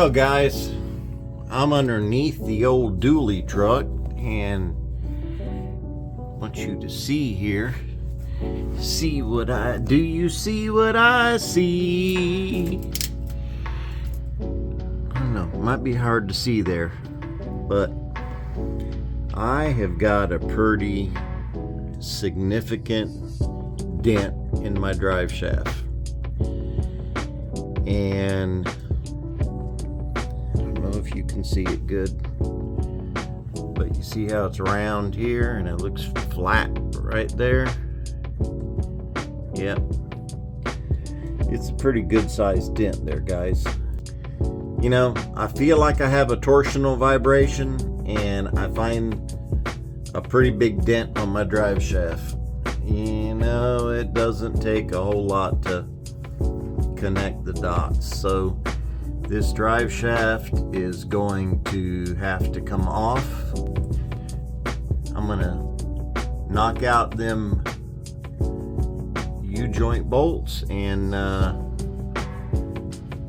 Well, guys, I'm underneath the old dually truck and I want you to see here. See what I do. You see what I see? I don't know, might be hard to see there, but I have got a pretty significant dent in my drive shaft. And I don't know if you can see it good, but you see how it's round here and it looks flat right there. Yep, it's a pretty good sized dent there, guys. You know, I feel like I have a torsional vibration and I find a pretty big dent on my drive shaft. You know, it doesn't take a whole lot to connect the dots. So this drive shaft is going to have to come off. I'm gonna knock out them U-joint bolts and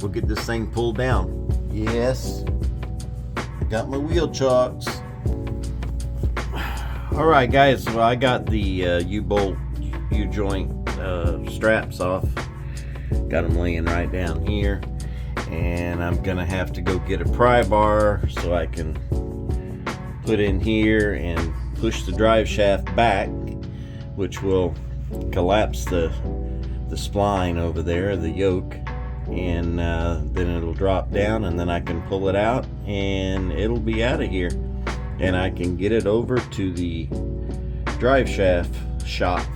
we'll get this thing pulled down. Yes, I got my wheel chocks. Alright guys, so I got the U-bolt U-joint straps off. Got them laying right down here, and I'm gonna have to go get a pry bar so I can put in here and push the drive shaft back, which will collapse the spline over there, the yoke, and then it'll drop down, and then I can pull it out and it'll be out of here, and I can get it over to the drive shaft shop.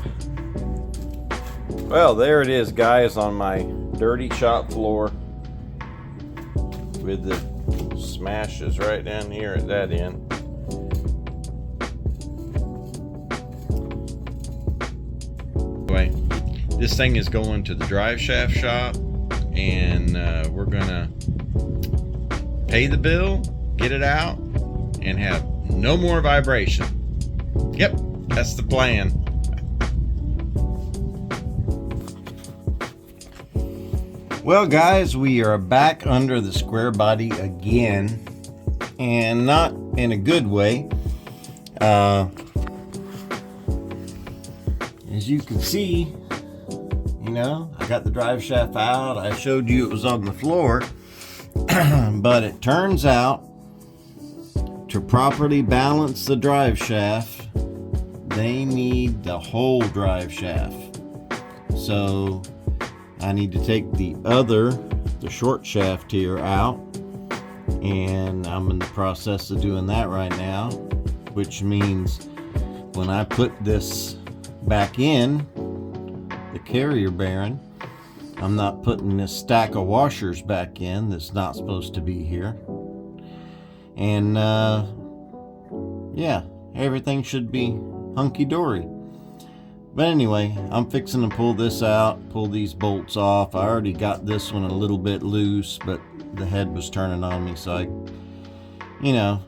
Well, there it is, guys, on my dirty shop floor with the smashes right down here at that end. Anyway, this thing is going to the drive shaft shop, and we're gonna pay the bill, get it out, and have no more vibration. Yep, that's the plan. Well, guys, we are back under the square body again, and not in a good way. As you can see, you know, I got the drive shaft out. I showed you it was on the floor, but it turns out to properly balance the drive shaft, they need the whole drive shaft. So I need to take the short shaft here out, and I'm in the process of doing that right now, which means when I put this back in, the carrier bearing, I'm not putting this stack of washers back in that's not supposed to be here. And yeah, everything should be hunky-dory. But anyway, I'm fixing to pull this out, pull these bolts off. I already got this one a little bit loose, but the head was turning on me, so you know,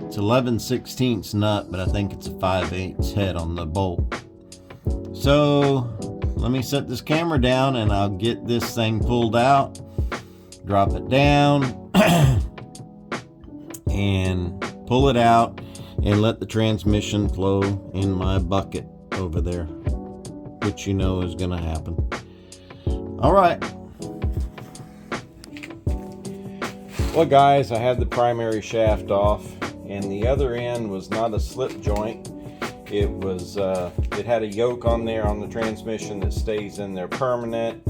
it's 11/16 nut, but I think it's a 5/8 head on the bolt. So let me set this camera down and I'll get this thing pulled out, drop it down, and pull it out and let the transmission flow in my bucket over there, which you know is gonna happen. All right. Well, guys, I had the primary shaft off, and the other end was not a slip joint. It was it had a yoke on there on the transmission that stays in there permanent.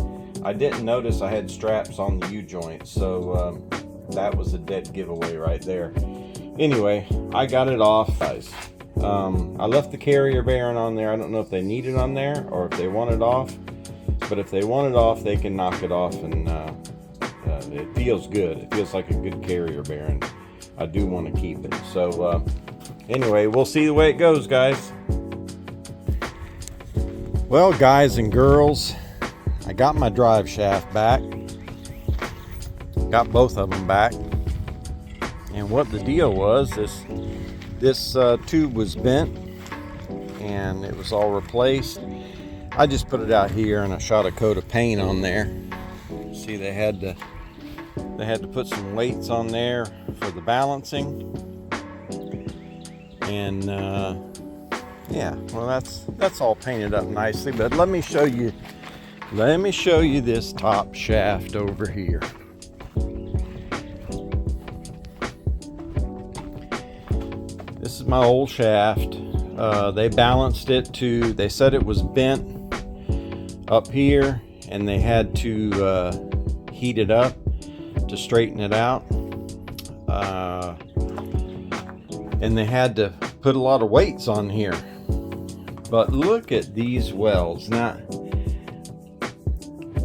I didn't notice I had straps on the U-joint, so that was a dead giveaway right there. Anyway, I got it off, guys. I left the carrier bearing on there. I don't know if they need it on there or if they want it off, but if they want it off, they can knock it off, and it feels good. It feels like a good carrier bearing. I do want to keep it. So anyway, we'll see the way it goes, guys. Well, guys and girls, I got my drive shaft back. Got both of them back. And what the deal was, this tube was bent and it was all replaced. I just put it out here and I shot a coat of paint on there. See, they had to They had to put some weights on there for the balancing. And yeah, well, that's all painted up nicely. But let me show you this top shaft over here. This is my old shaft. They balanced it to, they said it was bent up here, and they had to heat it up to straighten it out. And they had to put a lot of weights on here. But look at these welds. Now,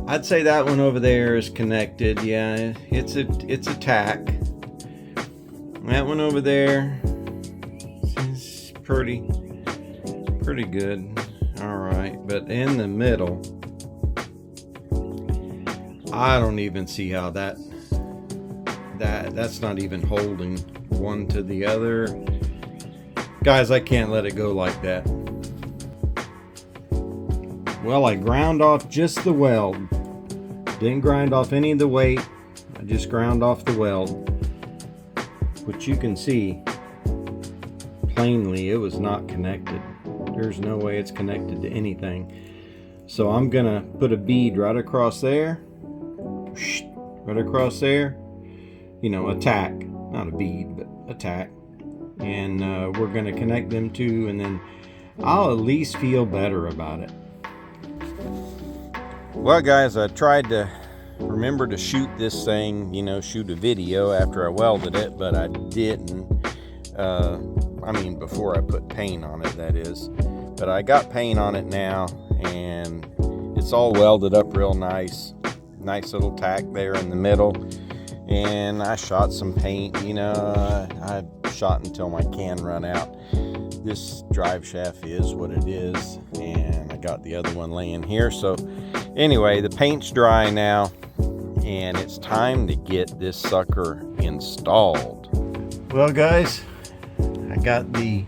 I'd say that one over there is connected. Yeah, it's a tack. That one over there is pretty good. All right, but in the middle, I don't even see how that's not even holding one to the other. Guys, I can't let it go like that. Well, I ground off just the weld. Didn't grind off any of the weight. I just ground off the weld. Which you can see plainly it was not connected. There's no way it's connected to anything. So I'm gonna put a bead right across there. Right across there. You know, a tack. Not a bead, but a tack. And we're gonna connect them two, and then I'll at least feel better about it. Well, guys, I tried to remember to shoot this thing, you know, shoot a video after I welded it, but I didn't. I mean, before I put paint on it, that is. But I got paint on it now, and it's all welded up real nice. Nice little tack there in the middle. And I shot some paint, you know, I shot until my can run out. This drive shaft is what it is, and I got the other one laying here. So anyway, the paint's dry now, and it's time to get this sucker installed. Well, guys, I got the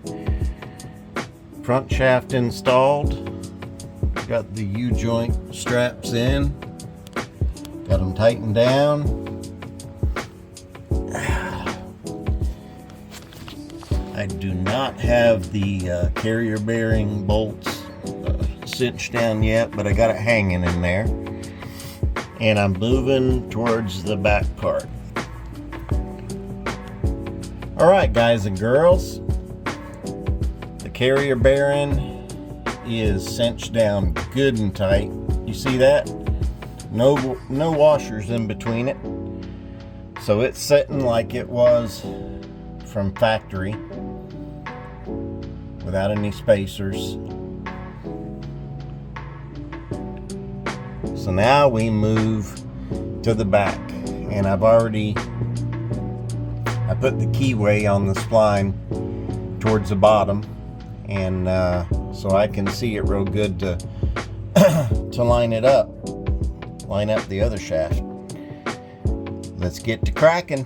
front shaft installed. Got the U-joint straps in. Got them tightened down. I do not have the carrier bearing bolts cinched down yet, but I got it hanging in there. And I'm moving towards the back part. Alright, guys and girls, the carrier bearing is cinched down good and tight. You see that? No washers in between it. So it's sitting like it was from factory without any spacers. So now we move to the back, and I put the keyway on the spline towards the bottom, and so I can see it real good to to line up the other shaft. Let's get to cracking.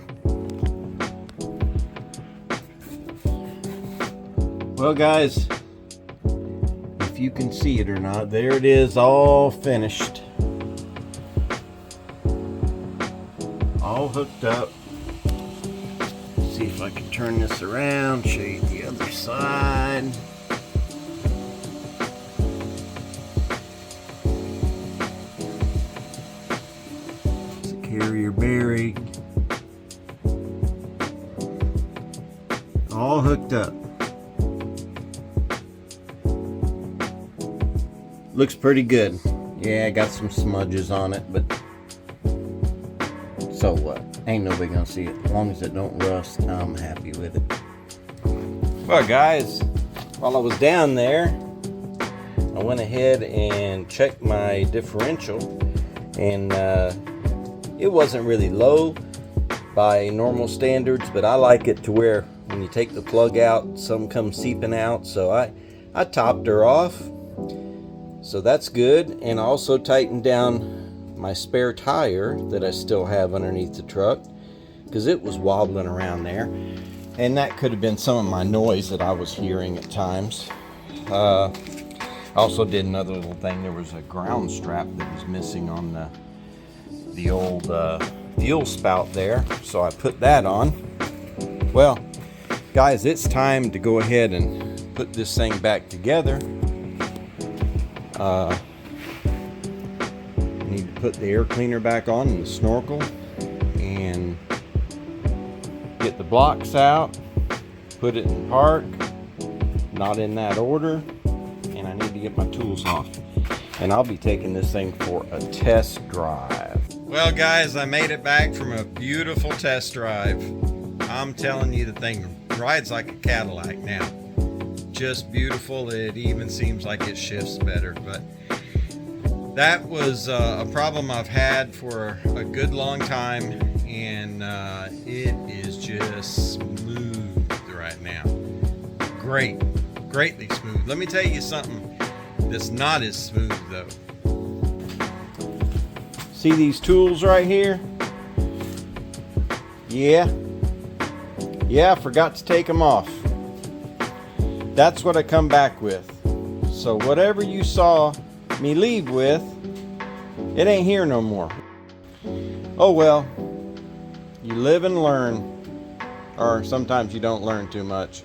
Well, guys, if you can see it or not, there it is, all finished, all hooked up. Let's see if I can turn this around, show you the other side. It's a carrier bearing, all hooked up. Looks pretty good. Yeah, I got some smudges on it, but so what? Ain't nobody gonna see it. As long as it don't rust, I'm happy with it. Well, guys, while I was down there, I went ahead and checked my differential, and it wasn't really low by normal standards, but I like it to where when you take the plug out, some comes seeping out. So I topped her off. So that's good. And I also tightened down my spare tire that I still have underneath the truck, because it was wobbling around there, and that could have been some of my noise that I was hearing at times. I also did another little thing. There was a ground strap that was missing on the old fuel spout there, so I put that on. Well, guys, it's time to go ahead and put this thing back together. Need to put the air cleaner back on and the snorkel, and get the blocks out, put it in park, not in that order, and I need to get my tools off. And I'll be taking this thing for a test drive. Well, guys, I made it back from a beautiful test drive. I'm telling you, the thing rides like a Cadillac now. Just beautiful. It even seems like it shifts better, but that was a problem I've had for a good long time, and it is just smooth right now. Greatly smooth. Let me tell you something that's not as smooth though. See these tools right here? Yeah, I forgot to take them off. That's what I come back with. So whatever you saw me leave with, it ain't here no more. Oh well, you live and learn, or sometimes you don't learn too much.